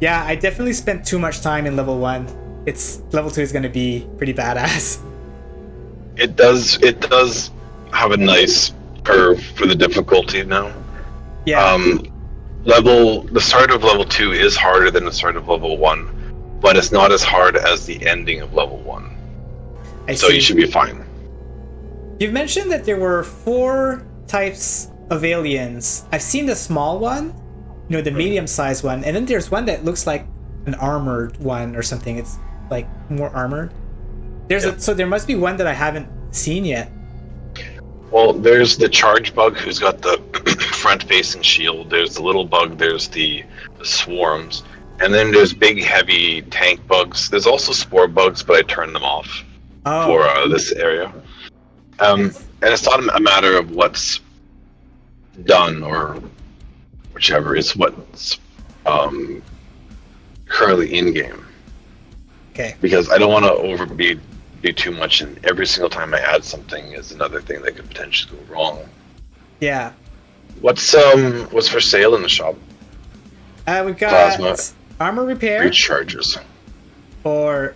Yeah, I definitely spent too much time in level 1. Level 2 is going to be pretty badass. It does have a nice curve for the difficulty now. Yeah. The start of level 2 is harder than the start of level 1, but it's not as hard as the ending of level 1. So you should be fine. You've mentioned that there were 4 types of aliens. I've seen the small one, you know, the medium-sized one, and then there's one that looks like an armored one or something. It's like more armored. So there must be one that I haven't seen yet. Well, there's the charge bug who's got the front-facing shield. There's the little bug. There's the swarms, and then there's big, heavy tank bugs. There's also spore bugs, but I turned them off for this area. And it's not a matter of what's done or whichever. It's what's currently in game. Okay. Because I don't want to do too much, and every single time I add something is another thing that could potentially go wrong. Yeah. What's for sale in the shop? We've got Plasma. Armor repair. Breach charges. Or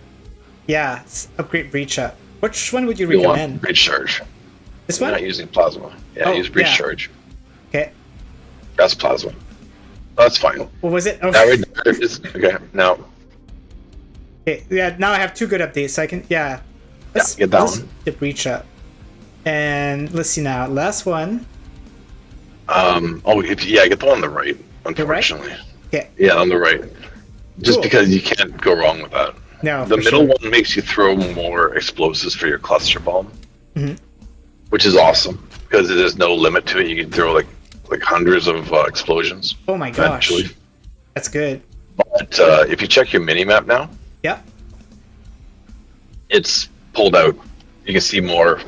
upgrade breach up. Which one would you You want recommend? breach charge. This You're one? not using plasma. Yeah, use breach charge. Okay. That's plasma. That's fine. What was it? Oh. That right there is okay. Now. Okay. Yeah. Now I have 2 good updates. So I can. Yeah. Get that one. The breach up. And let's see now. Last one. Get the one on the right. Unfortunately. Okay. Yeah, on the right. Just Cool. because you can't go wrong with that. No. The for middle sure. one makes you throw more explosives for your cluster bomb, Mhm. which is awesome because there's no limit to it. You can throw like hundreds of explosions. Oh my gosh. Eventually. That's good. But if you check your mini map now, Yeah. it's pulled out. You can see more.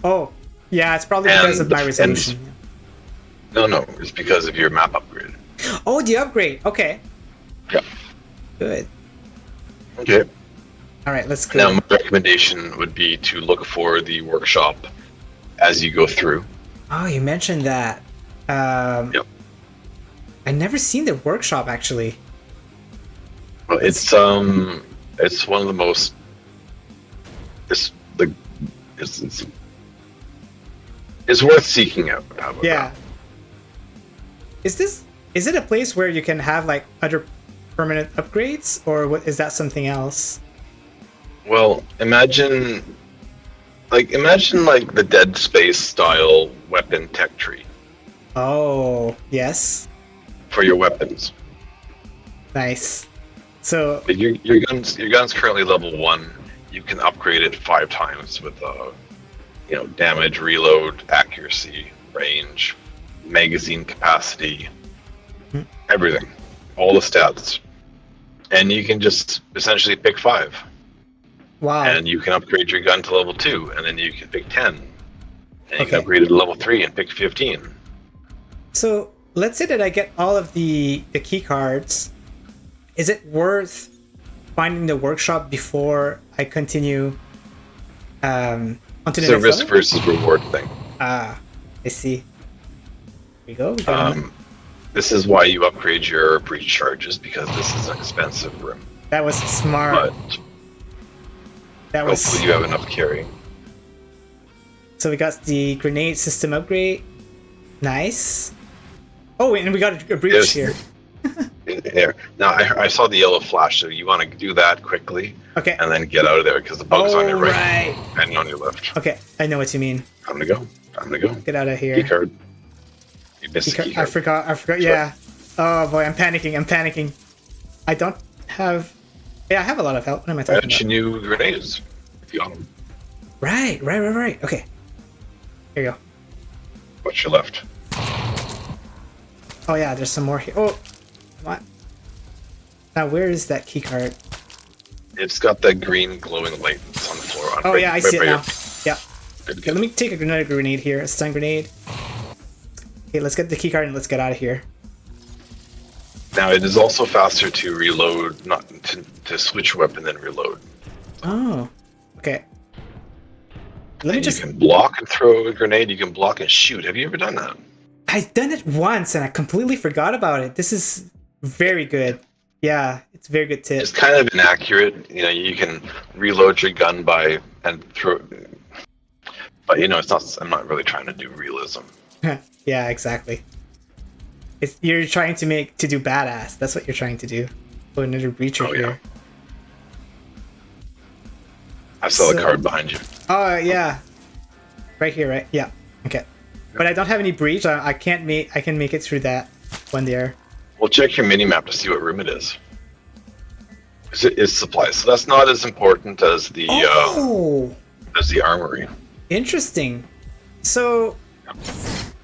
Oh. Yeah. It's probably because of my resolution. No, it's because of your map upgrade. Oh, the upgrade. Okay. Yeah. Good. Okay. All right. Let's go. Now, my recommendation would be to look for the workshop as you go through. Oh, you mentioned that. Yep. I never seen the workshop actually. Well, it's one of the most. It's worth seeking out. How about Yeah. that? Is it a place where you can have like other permanent upgrades, or what is that something else? Well, imagine the Dead Space style weapon tech tree Oh, yes. for your weapons. Nice. So Your gun's currently level 1. You can upgrade it 5 times with damage, reload, accuracy, range, magazine capacity, everything, all the stats, and you can just essentially pick 5. wow. And you can upgrade your gun to level 2, and then you can pick 10, and you can upgrade it to level 3 and pick 15. So let's say that I get all of the key cards. Is it worth finding the workshop before I continue onto the It's a next risk level? versus reward thing. Ah, I see. Here we go. We got This is why you upgrade your breach charges, because this is an expensive room. that was smart. But That was hopefully you have enough carry. so we got the grenade system upgrade. Nice. Oh, and we got a breach Yes. here. There. Now I saw the yellow flash, so you want to do that quickly Okay. and then get out of there because the bug's on your right, right. and on your left. Okay, I know what you mean. Time to go. Time to go. Get out of here. Key card. You missed the key I card. forgot. Yeah. Oh boy, I'm panicking. I don't have. Yeah, I have a lot of help. What am I talking Fetch about? new grenades if you got them. Right. Okay. Here you go. What's your left? Oh yeah, there's some more here. Oh, come on. Now where is that key card? It's got that green glowing light that's on the floor. Oh yeah, I see it now. Your... Yeah. Good, Okay, let me take another grenade here. A stun grenade. Okay, let's get the key card and let's get out of here. Now it is also faster to reload, not to switch weapon then reload. Oh. Okay. Let me And just. you can block and throw a grenade. You can block and shoot. Have you ever done that? I've done it once and I completely forgot about it. This is very good. Yeah, it's a very good tip. It's kind of inaccurate. You can reload your gun and throw, but it's not. I'm not really trying to do realism. Yeah, exactly. You're trying to do badass. That's what you're trying to do. Oh, another breacher here. I saw the card behind you. Oh yeah, right here, right? Yeah. Okay. But I don't have any breach. I can't make. I can make it through that one there. Well, check your mini map to see what room it is. It is supplies, so that's not as important as the armory. Interesting. So,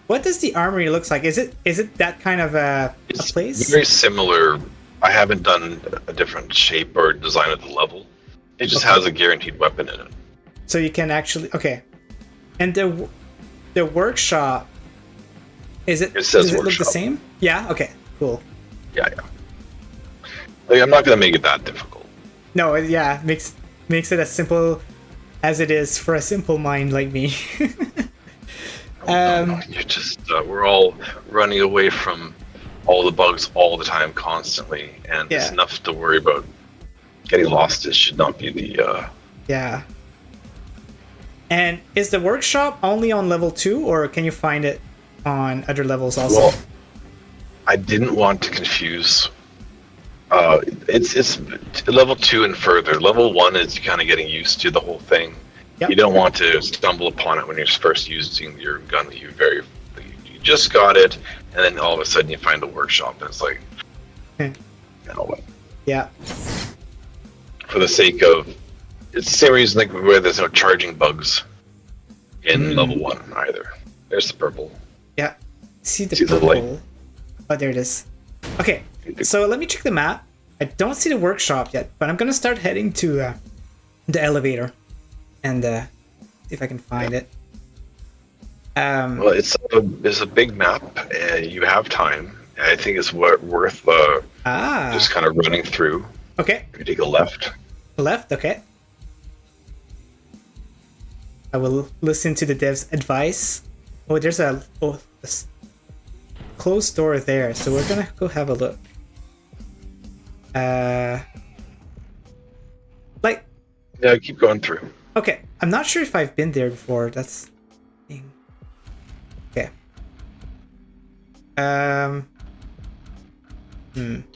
what does the armory looks like? Is it that kind of a place? Very similar. I haven't done a different shape or design of the level. It just has a guaranteed weapon in it. So you can actually and the workshop does it look the same? Yeah. Okay. Cool. Yeah. I'm not gonna make it that difficult. No. Yeah. Makes it as simple as it is for a simple mind like me. No, you're just we're all running away from all the bugs all the time, constantly, and there's enough to worry about. Getting lost should not be the. Yeah. And is the workshop only on level 2, or can you find it on other levels also? Well, I didn't want to confuse. It's level 2 and further. Level 1 is kind of getting used to the whole thing. Yep. You don't want to stumble upon it when you're first using your gun that you just got it, and then all of a sudden you find the workshop, and it's like, what? Yeah. For the sake of, it's the same reason like where there's no charging bugs in level 1 either. There's the purple. Yeah. See the purple. light. Oh, there it is. Okay, so let me check the map. I don't see the workshop yet, but I'm gonna start heading to the elevator and see if I can find it. Well, it's a big map. You have time. I think it's worth just kind of running through. Okay. If you take a left. Left, okay. I will listen to the dev's advice. Oh, there's a closed door there, so we're gonna go have a look. Yeah, keep going through. Okay, I'm not sure if I've been there before. That's okay.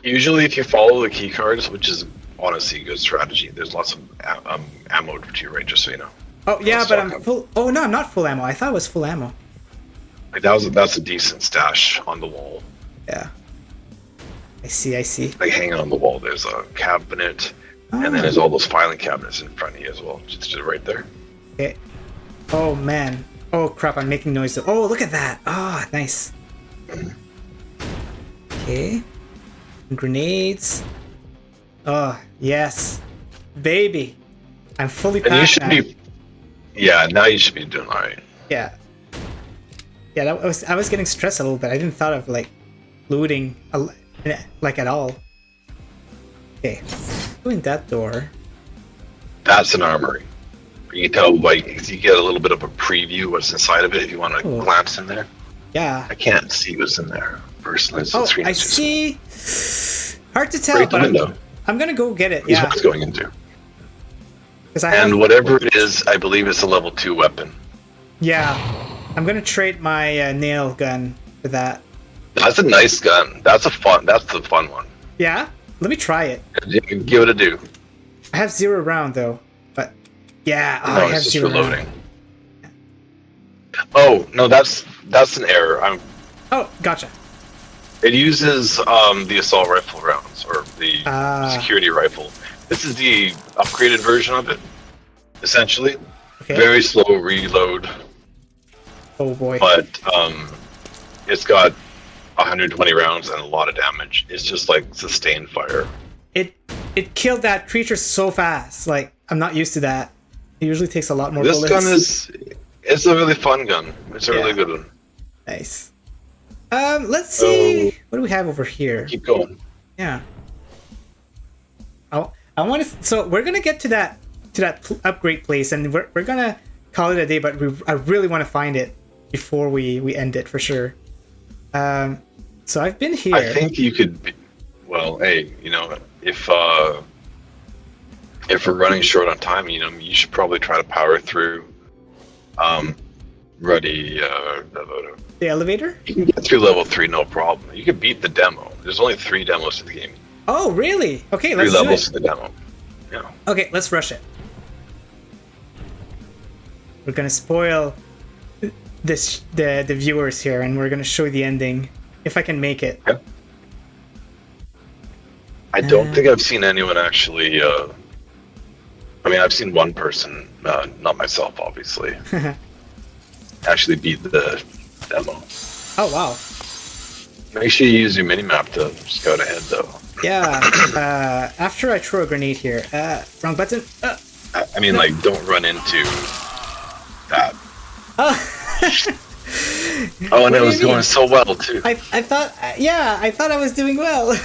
Usually, if you follow the key cards, which is honestly a good strategy, there's lots of ammo to your right, just so you know. Oh yeah, but I'm full. Oh no, I'm not full ammo. I thought it was full ammo. Like that's a decent stash on the wall. Yeah. I see. Like hanging on the wall, there's a cabinet, and then there's all those filing cabinets in front of you as well, just right there. Okay. Oh man. Oh crap! I'm making noise. Oh, look at that. Ah, nice. Okay. Grenades. Oh yes, baby. I'm fully packed. And you should be. Yeah, now you should be doing all right. Yeah. Yeah, I was getting stressed a little bit. I didn't thought of like looting like at all. Okay, doing that door. That's an armory. You can tell, like, you get a little bit of a preview what's inside of it if you want to glance in there. Yeah. I can't see what's in there personally. Oh, I see. Hard to tell, but I'm gonna go get it. He's what it's going into. And whatever it is, I believe it's a level 2 weapon. Yeah, I'm gonna trade my nail gun for that. That's a nice gun. That's the fun one. Yeah, let me try it. Give it a do. I have 0 round though, but yeah, no, I have it's just 0 reloading. round. Oh no, that's an error. Oh, gotcha. It uses the assault rifle rounds or the security rifle. This is the upgraded version of it, essentially. Okay. Very slow reload. Oh boy. But it's got 120 rounds and a lot of damage. It's just like sustained fire. It killed that creature so fast. Like, I'm not used to that. It usually takes a lot more bullets. This gun it's a really fun gun. It's a really good one. Nice. Let's see. What do we have over here? Keep going. Yeah. I want to. So we're gonna get to that upgrade place, and we're gonna call it a day. But I really want to find it before we end it for sure. So I've been here. I think you could. Well, hey, if we're running short on time, you should probably try to power through. The elevator? You can get through level 3, no problem. You can beat the demo. There's only 3 demos in the game. Oh, really? Okay, let's 3 levels in the demo. Yeah. Okay, let's rush it. We're gonna spoil the viewers here, and we're gonna show the ending if I can make it. Yeah. I don't think I've seen anyone actually. I mean, I've seen one person, not myself, obviously, actually beat the demo. Oh wow! Make sure you use your minimap to scout ahead, though. Yeah. After I throw a grenade here. Wrong button. I mean, like, don't run into that. Oh, and it was going so well too. I thought I was doing well.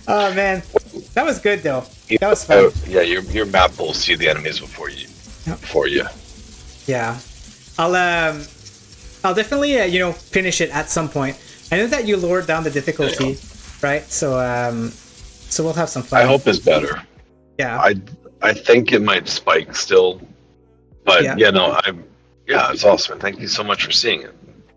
Oh man, that was good though. That was fun. Yeah, your map will see the enemies before you. Yeah, I'll definitely finish it at some point. I know that you lowered down the difficulty, right? So we'll have some fun. I hope it's better. Yeah. I think it might spike still, but it's awesome. Thank you so much for seeing it.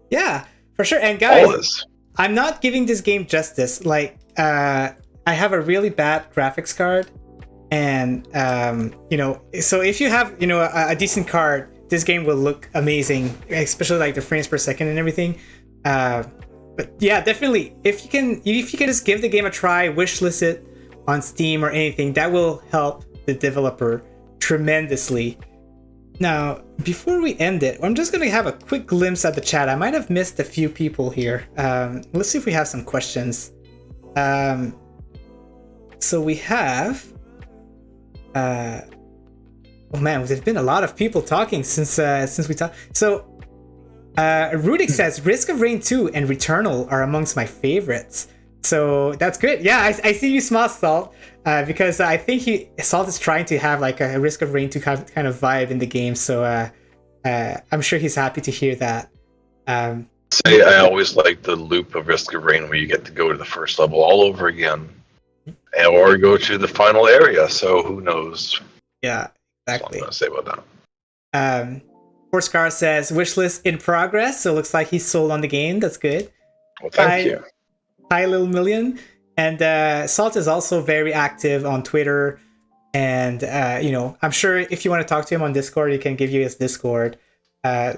Yeah, for sure. And guys, I'm not giving this game justice. Like, I have a really bad graphics card, and so if you have a decent card, this game will look amazing, especially like the frames per second and everything. But yeah, definitely, if you can just give the game a try, wishlist it on Steam or anything, that will help the developer tremendously. Now, before we end it, I'm just gonna have a quick glimpse at the chat. I might have missed a few people here. Let's see if we have some questions. So we have. Oh man, there's been a lot of people talking since we talked. So, Rudik says Risk of Rain 2 and Returnal are amongst my favorites. So that's good. Yeah, I see you smile, Salt, because I think Salt is trying to have like a Risk of Rain 2 kind of vibe in the game. So I'm sure he's happy to hear that. I always like the loop of Risk of Rain where you get to go to the first level all over again, or go to the final area. So who knows? Yeah, exactly. That's all I'm gonna say about that. Scar says wishlist in progress. So it looks like he's sold on the game. That's good. Well, thank you. Hi, Little Million. And Salt is also very active on Twitter. And, I'm sure if you want to talk to him on Discord, he can give you his Discord.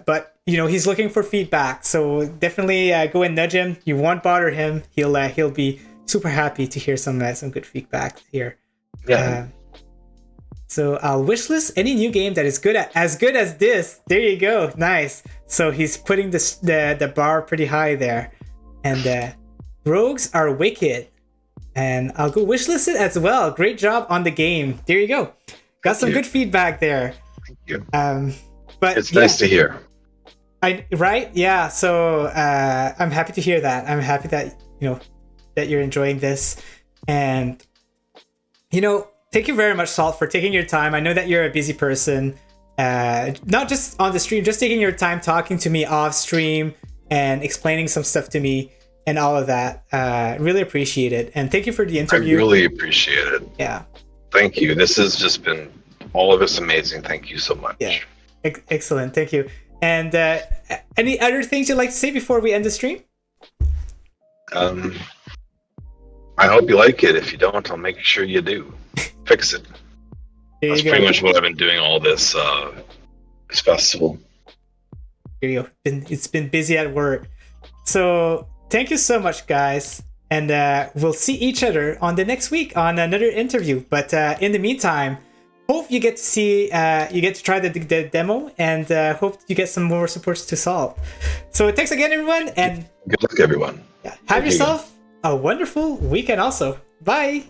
But he's looking for feedback, so definitely go and nudge him. You won't bother him. He'll be super happy to hear some good feedback here. Yeah. So I'll wishlist any new game that is as good as this. There you go. Nice. So he's putting the bar pretty high there. And rogues are wicked. And I'll go wishlist it as well. Great job on the game. There you go. Got some good feedback there. Thank you. But it's nice to hear. Right? Yeah. So I'm happy to hear that. I'm happy that that you're enjoying this. And thank you very much, Salt, for taking your time. I know that you're a busy person, not just on the stream, just taking your time talking to me off stream and explaining some stuff to me and all of that. Really appreciate it. And thank you for the interview. I really appreciate it. Yeah. Thank you. This has just been all of us amazing. Thank you so much. Yeah. Excellent. Thank you. And any other things you'd like to say before we end the stream? I hope you like it. If you don't, I'll make sure you do. Fix it. That's pretty much what I've been doing all this festival. There you go. It's been busy at work. So thank you so much, guys. And we'll see each other on the next week on another interview. But in the meantime, hope you get to see, you get to try the demo, and hope you get some more supports to solve. So thanks again, everyone. And good luck, everyone. Yeah, have yourself a wonderful weekend also. Bye.